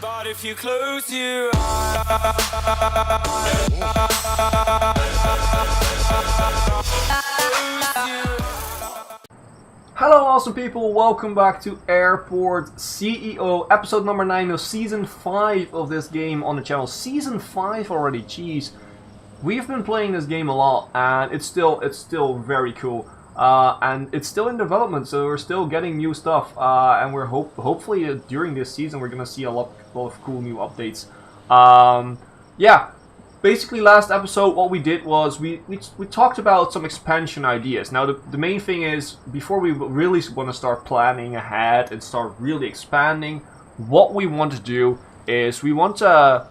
But if you close your eyes, hello awesome people, welcome back to Airport CEO, episode number 9 of season 5 of this game on the channel. Season 5 already, jeez. We've been playing this game a lot and it's still very cool. And it's still in development, so we're still getting new stuff, and we're hopefully during this season we're gonna see a lot of cool new updates. Yeah, basically last episode what we did was we talked about some expansion ideas. Now the main thing is, before we really want to start planning ahead and start really expanding, what we want to do is we want to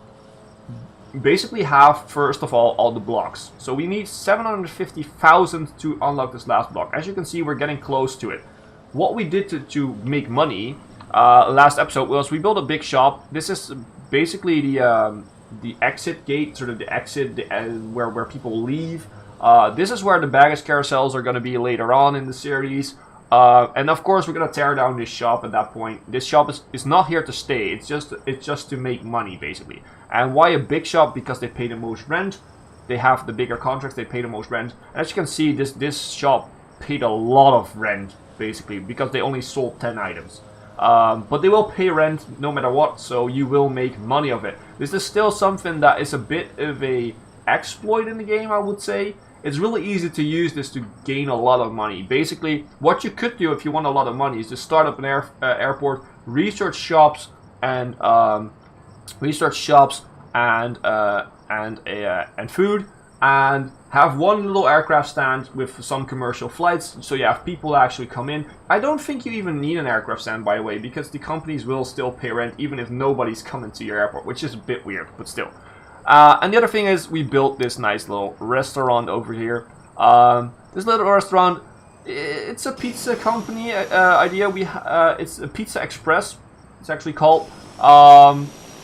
basically have, first of all the blocks. So we need 750,000 to unlock this last block. As you can see, we're getting close to it. What we did to make money last episode was we built a big shop. This is basically the exit gate, sort of the exit where people leave. This is where the baggage carousels are going to be later on in the series. And of course we're going to tear down this shop at that point. This shop is not here to stay, it's just to make money basically. And why a big shop? Because they pay the most rent, they have the bigger contracts, they pay the most rent. And as you can see, this shop paid a lot of rent basically, because they only sold 10 items. But they will pay rent no matter what, so you will make money of it. This is still something that is a bit of a exploit in the game, I would say. It's really easy to use this to gain a lot of money. Basically, what you could do if you want a lot of money is to start up an airport, research shops and food, and have one little aircraft stand with some commercial flights, so you have people actually come in. I don't think you even need an aircraft stand, by the way, because the companies will still pay rent even if nobody's coming to your airport, which is a bit weird, but still. And the other thing is, we built this nice little restaurant over here. This little restaurant, it's a pizza company idea. It's a Pizza Express, it's actually called.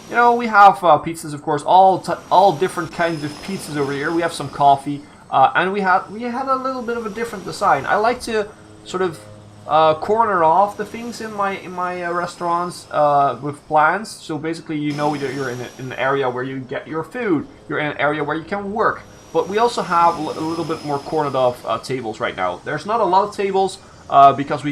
You know, we have pizzas, of course, all different kinds of pizzas over here. We have some coffee, and we had a little bit of a different design. I like to sort of corner off the things in my restaurants with plans. So basically, you know, you're in an area where you get your food. You're in an area where you can work. But we also have a little bit more cornered off tables right now. There's not a lot of tables because we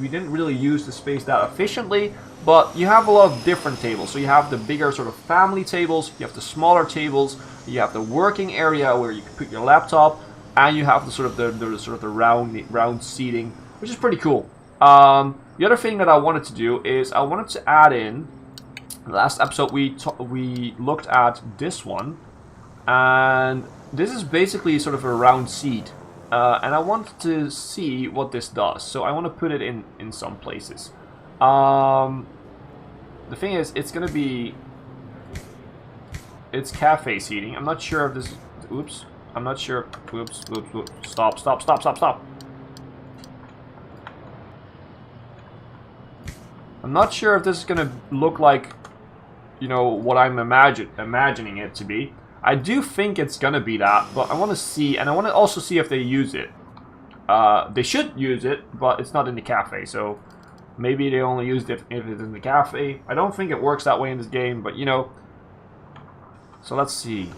didn't really use the space that efficiently. But you have a lot of different tables. So you have the bigger sort of family tables, you have the smaller tables, you have the working area where you can put your laptop, and you have the sort of the round seating, which is pretty cool. The other thing that I wanted to do is I wanted to add in. Last episode we looked at this one, and this is basically sort of a round seat, and I wanted to see what this does. So I want to put it in some places. The thing is, it's cafe seating. I'm not sure if this, oops, I'm not sure, oops, stop. I'm not sure if this is gonna look like, you know, what I'm imagining it to be. I do think it's gonna be that, but I want to see, and I want to also see if they use it. They should use it, but it's not in the cafe, so maybe they only used it if it's in the cafe. I don't think it works that way in this game, but you know. So let's see.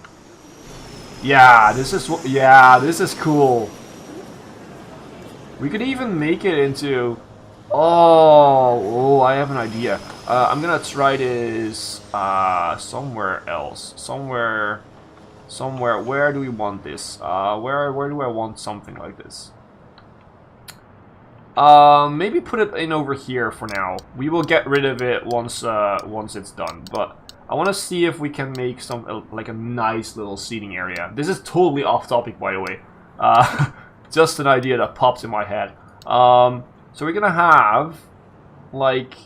Yeah, this is cool. We could even make it into. Oh, I have an idea. I'm gonna try this somewhere else. Somewhere. Where do we want this? Where do I want something like this? Maybe put it in over here for now. We will get rid of it once it's done. But I want to see if we can make some like a nice little seating area. This is totally off topic, by the way. Just an idea that popped in my head. So we're gonna have like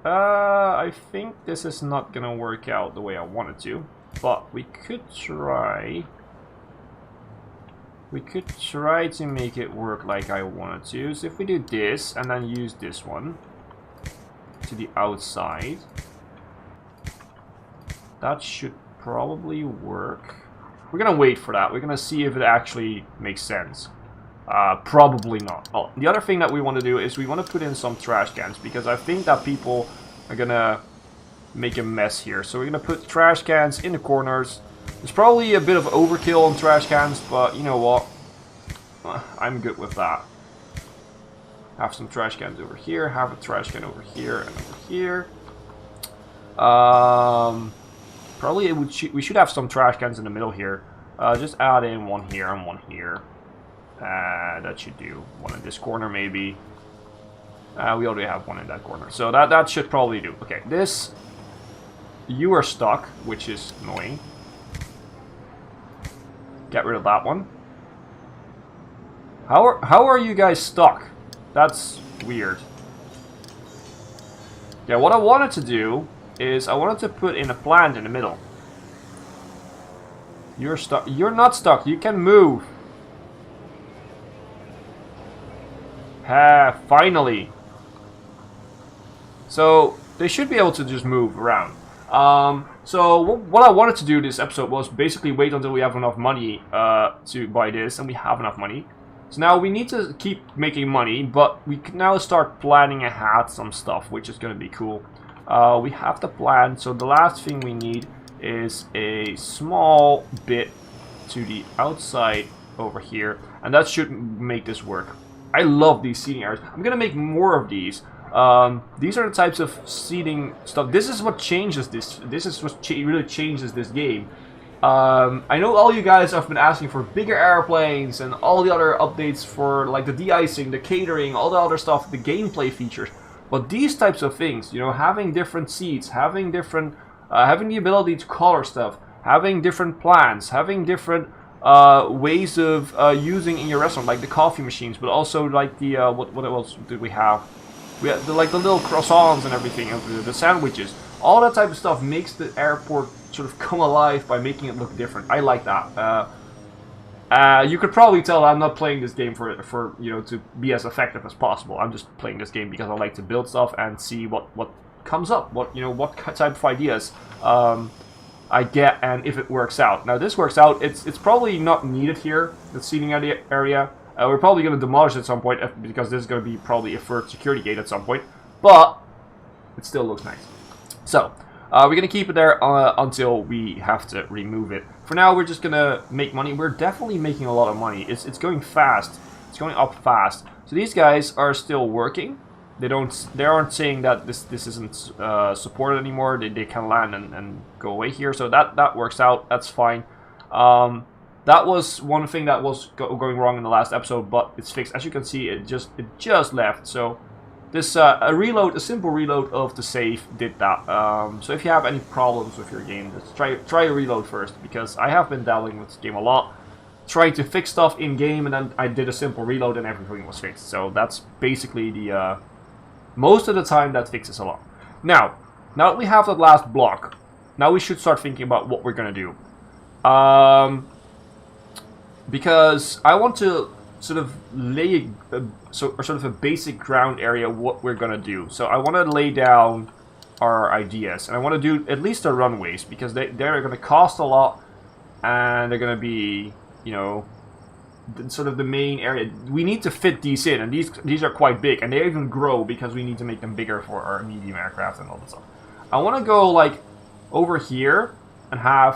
I think this is not gonna work out the way I wanted to, but we could try. We could try to make it work like I wanted to. So if we do this and then use this one to the outside, that should probably work. We're gonna wait for that. We're gonna see if it actually makes sense. Probably not. Oh, the other thing that we want to do is we want to put in some trash cans, because I think that people are gonna make a mess here. So we're gonna put trash cans in the corners. There's probably a bit of overkill on trash cans, but you know what? I'm good with that. Have some trash cans over here, have a trash can over here and over here. Probably we should have some trash cans in the middle here. Just add in one here and one here. That should do. One in this corner maybe. We already have one in that corner. So that should probably do. Okay, this... You are stuck, which is annoying. Get rid of that one. How are you guys stuck? That's weird. Yeah, what I wanted to do is I wanted to put in a plant in the middle. You're stuck. You're not stuck. You can move. Finally. So they should be able to just move around. So what I wanted to do this episode was basically wait until we have enough money to buy this, and we have enough money. So now we need to keep making money, but we can now start planning ahead some stuff, which is going to be cool. We have the plan, so the last thing we need is a small bit to the outside over here, and that should make this work. I love these seating areas. I'm going to make more of these. These are the types of seating stuff. This is what changes this. This is what really changes this game. I know all you guys have been asking for bigger airplanes and all the other updates for like the de-icing, the catering, all the other stuff, the gameplay features. But these types of things, you know, having different seats, having different, having the ability to color stuff, having different plans, having different ways of using in your restaurant, like the coffee machines, but also like the what else did we have? We had the little croissants and everything, and the sandwiches. All that type of stuff makes the airport sort of come alive by making it look different. I like that. You could probably tell I'm not playing this game for you know, to be as effective as possible. I'm just playing this game because I like to build stuff and see what comes up, what type of ideas I get, and if it works out. Now this works out. It's probably not needed here, the seating area. We're probably going to demolish it at some point because this is going to be probably a third security gate at some point, but it still looks nice. So we're going to keep it there until we have to remove it. For now, we're just going to make money. We're definitely making a lot of money. It's going fast. It's going up fast. So these guys are still working. They aren't saying that this isn't supported anymore. They can land and go away here. So that works out. That's fine. That was one thing that was going wrong in the last episode, but it's fixed. As you can see, it just left. So this a simple reload of the save did that. So if you have any problems with your game, just try a reload first, because I have been dabbling with this game a lot, trying to fix stuff in game, and then I did a simple reload and everything was fixed. So that's basically the most of the time that fixes a lot. Now that we have that last block, now we should start thinking about what we're gonna do. Because I want to sort of lay sort of a basic ground area what we're gonna do. So I want to lay down our ideas, and I want to do at least the runways, because they're going to cost a lot, and they're going to be, you know, sort of the main area. We need to fit these in, and these are quite big, and they even grow because we need to make them bigger for our medium aircraft and all that stuff. I want to go like over here and have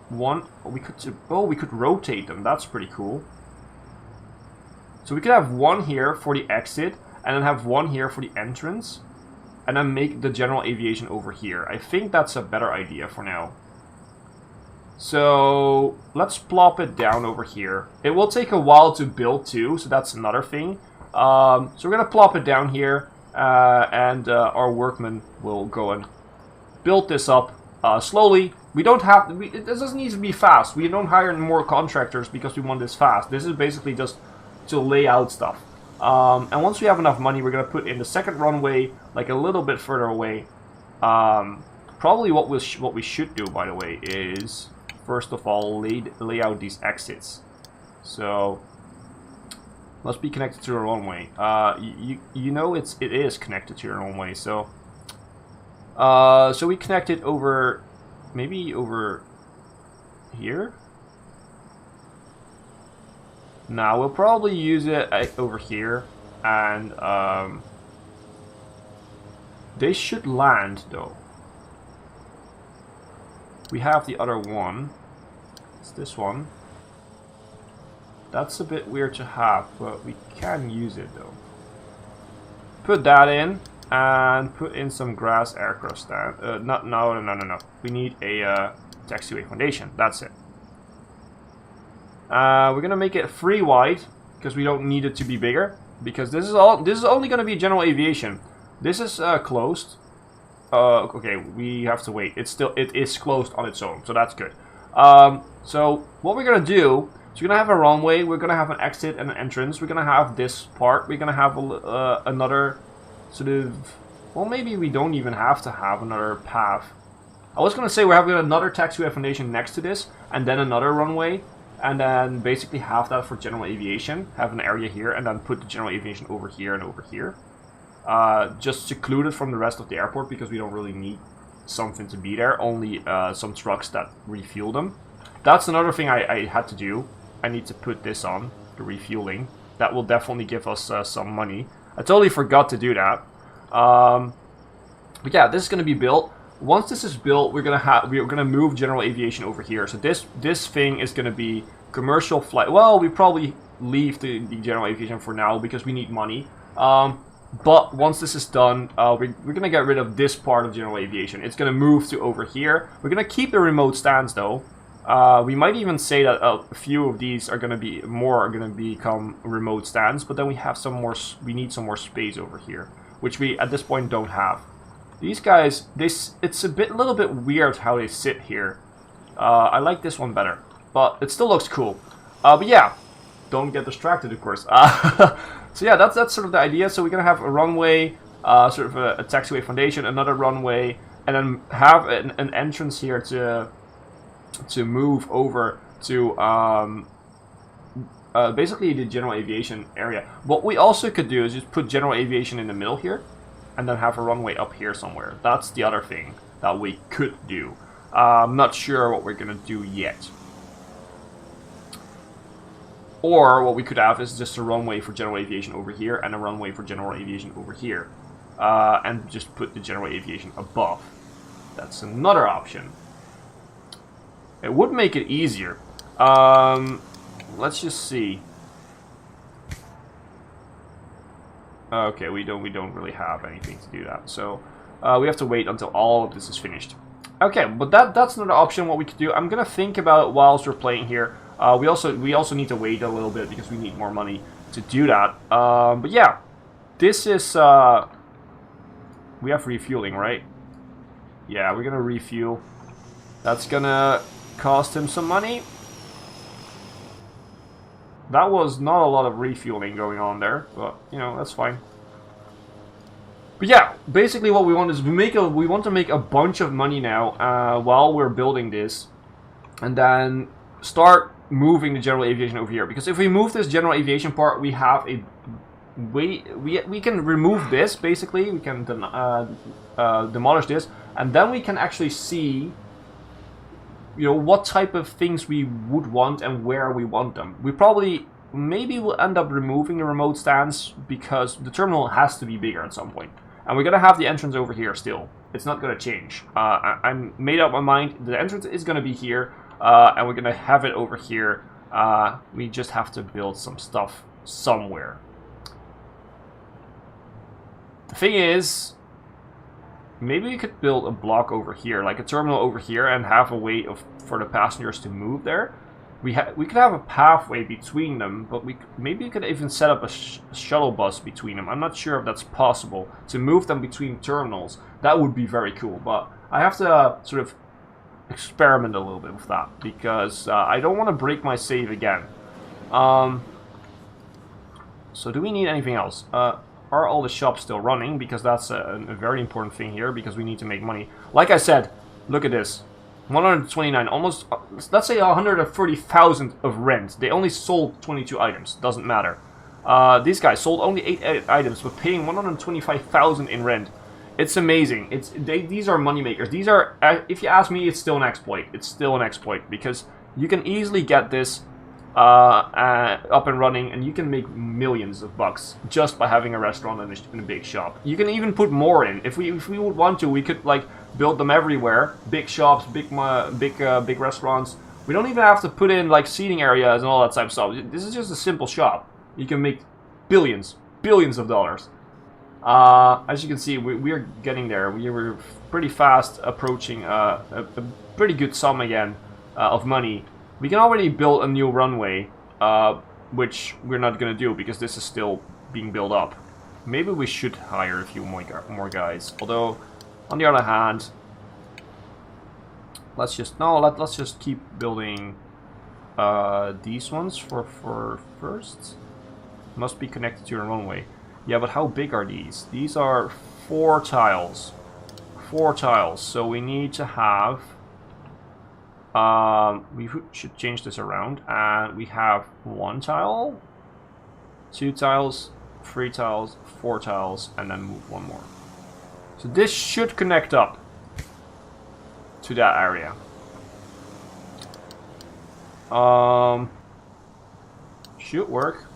one. We could rotate them. That's pretty cool. So we could have one here for the exit, and then have one here for the entrance, and then make the general aviation over here. I think that's a better idea for now. So let's plop it down over here. It will take a while to build too, so that's another thing. So we're gonna plop it down here, and our workmen will go and build this up slowly. We don't have to, it doesn't need to be fast. We don't hire more contractors because we want this fast. This is basically just to lay out stuff. And once we have enough money, we're gonna put in the second runway, like a little bit further away. Probably what we should do, by the way, is first of all lay out these exits. So must be connected to the runway. You know it is connected to your runway. So so we connect it over, maybe over here. Now we'll probably use it over here, and they should land though. we have the other one. It's this one. That's a bit weird to have, but we can use it though. Put that in, and put in some grass aircraft stand. No. We need a taxiway foundation. That's it. We're gonna make it 3 wide because we don't need it to be bigger. Because this is only gonna be general aviation. This is closed. Okay, we have to wait. It is closed on its own, so that's good. So what we're gonna do is we're gonna have a runway. We're gonna have an exit and an entrance. We're gonna have this part. We're gonna have another sort of. Well, maybe we don't even have to have another path. I was gonna say we're having another taxiway foundation next to this, and then another runway. And then basically have that for general aviation, have an area here, and then put the general aviation over here and over here. Just secluded from the rest of the airport because we don't really need something to be there, only some trucks that refuel them. That's another thing I had to do. I need to put this on, the refueling. That will definitely give us some money. I totally forgot to do that. But yeah, this is going to be built. Once this is built, we're gonna move general aviation over here. So this thing is gonna be commercial flight. Well, we probably leave the general aviation for now because we need money. But once this is done, we're gonna get rid of this part of general aviation. It's gonna move to over here. We're gonna keep the remote stands though. We might even say that a few of these are gonna become remote stands. But then we have some more. We need some more space over here, which we at this point don't have. These guys, it's a little bit weird how they sit here. I like this one better, but it still looks cool. But yeah, don't get distracted, of course. So yeah, that's sort of the idea. So we're gonna have a runway, sort of a taxiway foundation, another runway, and then have an entrance here to move over to basically the general aviation area. What we also could do is just put general aviation in the middle here. And then have a runway up here somewhere. That's the other thing that we could do. I'm not sure what we're going to do yet. Or what we could have is just a runway for general aviation over here and a runway for general aviation over here. And just put the general aviation above. That's another option. It would make it easier. Let's just see. Okay, we don't really have anything to do that, so we have to wait until all of this is finished. Okay, but that's another option. What we could do, I'm gonna think about it whilst we're playing here. We also need to wait a little bit because we need more money to do that. But yeah, this is we have refueling, right? Yeah, we're gonna refuel. That's gonna cost him some money. That was not a lot of refueling going on there, but you know, that's fine. But yeah, basically what we want is we want to make a bunch of money now while we're building this, and then start moving the general aviation over here. Because if we move this general aviation part, we have a way we can remove this basically. We can demolish this, and then we can actually see, you know, what type of things we would want and where we want them. We maybe will end up removing the remote stands because the terminal has to be bigger at some point. And we're going to have the entrance over here still. It's not going to change. I'm made up my mind. The entrance is going to be here, and we're going to have it over here. We just have to build some stuff somewhere. The thing is, maybe we could build a block over here, like a terminal over here, and have a way for the passengers to move there. We could have a pathway between them, but maybe we could even set up a shuttle bus between them. I'm not sure if that's possible to move them between terminals. That would be very cool, but I have to sort of experiment a little bit with that because I don't want to break my save again. So do we need anything else? Are all the shops still running? Because that's a very important thing here, because we need to make money. Like I said, look at this. 129, almost, let's say 130,000 of rent. They only sold 22 items, doesn't matter. These guys sold only 8 items, but paying 125,000 in rent. It's amazing. These are money makers. These are, if you ask me, it's still an exploit. It's still an exploit, because you can easily get this up and running, and you can make millions of bucks just by having a restaurant in a big shop. You can even put more in. If we would want to, we could like build them everywhere. Big shops, big restaurants. We don't even have to put in like seating areas and all that type of stuff. This is just a simple shop. You can make billions of dollars. As you can see, we are getting there. We were pretty fast approaching a pretty good sum again of money. We can already build a new runway, which we're not going to do because this is still being built up. Maybe we should hire a few more guys. Although, on the other hand, let's just keep building these ones for first. Must be connected to your runway. Yeah, but how big are these? These are 4 tiles. 4 tiles. So we need to have... we should change this around. And we have 1 tile, 2 tiles, 3 tiles, 4 tiles, and then move 1 more. So this should connect up to that area. Should work.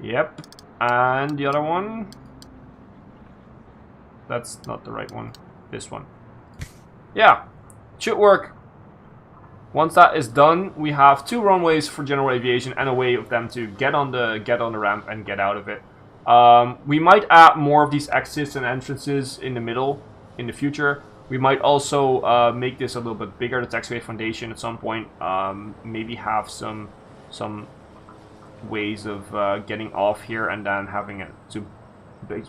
Yep, and the other one, that's not the right one, this one. Yeah, should work. Once that is done, we have 2 runways for general aviation and a way of them to get on the ramp and get out of it. We might add more of these exits and entrances in the middle in the future. We might also make this a little bit bigger, the taxiway foundation at some point. Maybe have some ways of getting off here and then having it to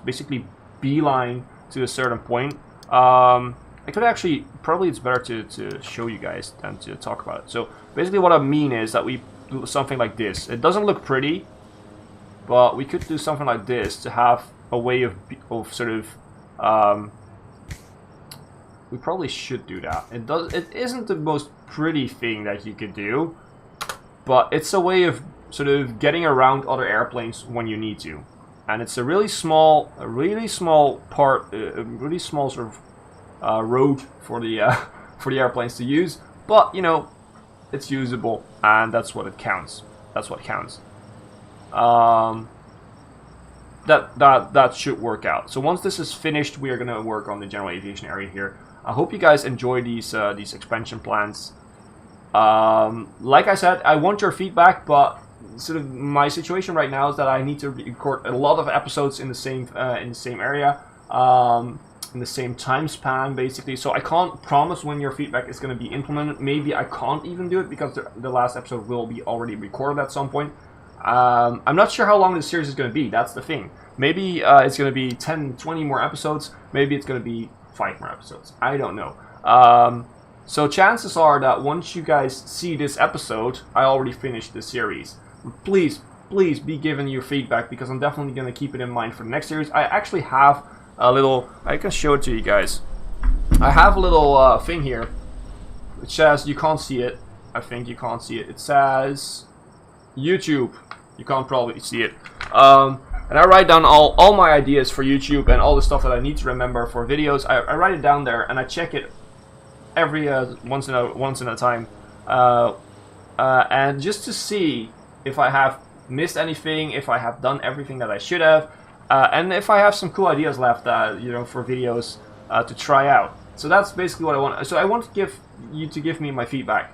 basically beeline to a certain point. I could actually, probably it's better to show you guys than to talk about it. So basically what I mean is that we do something like this. It doesn't look pretty, but we could do something like this to have a way of sort of we probably should do that. It isn't the most pretty thing that you could do, but it's a way of sort of getting around other airplanes when you need to. And it's a really small part, a really small sort of road for the airplanes to use. But you know, it's usable, and that's what it counts. That's what counts. That should work out. So once this is finished, we are going to work on the general aviation area here. I hope you guys enjoy these expansion plans. Like I said, I want your feedback, but sort of my situation right now is that I need to record a lot of episodes in the same area, in the same time span, basically. So I can't promise when your feedback is going to be implemented. Maybe I can't even do it because the last episode will be already recorded at some point. I'm not sure how long this series is going to be. That's the thing. Maybe it's going to be 10, 20 more episodes. Maybe it's going to be 5 more episodes. I don't know. So chances are that once you guys see this episode, I already finished this series. Please be giving your feedback, because I'm definitely going to keep it in mind for the next series. I actually have a little, I can show it to you guys. I have a little thing here which says, you can't see it. I think you can't see it. It says YouTube. You can't probably see it. And I write down all my ideas for YouTube and all the stuff that I need to remember for videos. I write it down there and I check it every once in a time, and just to see if I have missed anything, if I have done everything that I should have, and if I have some cool ideas left, you know, for videos to try out. So that's basically what I want. So I want to give me my feedback,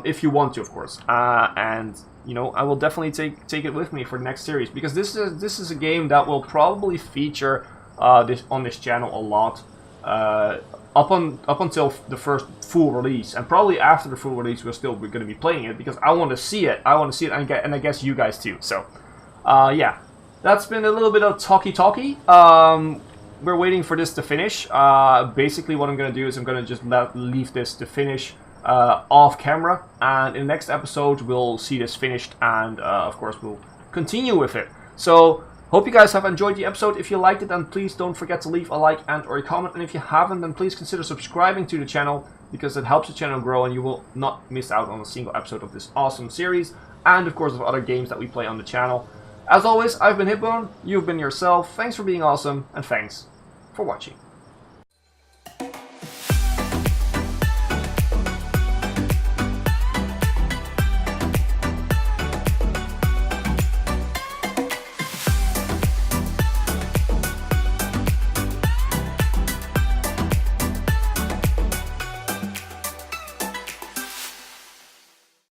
if you want to, of course, and you know, I will definitely take it with me for the next series, because this is a game that will probably feature on this channel a lot. Up until the first full release, and probably after the full release we're going to be playing it, because I want to see it. And I guess you guys too. So, yeah, that's been a little bit of talky. We're waiting for this to finish. Basically, what I'm going to do is I'm going to just leave this to finish off camera, and in the next episode we'll see this finished, and of course we'll continue with it. So. Hope you guys have enjoyed the episode. If you liked it, then please don't forget to leave a like and or a comment. And if you haven't, then please consider subscribing to the channel, because it helps the channel grow and you will not miss out on a single episode of this awesome series, and of course of other games that we play on the channel. As always, I've been Hipbone, you've been yourself. Thanks for being awesome, and thanks for watching.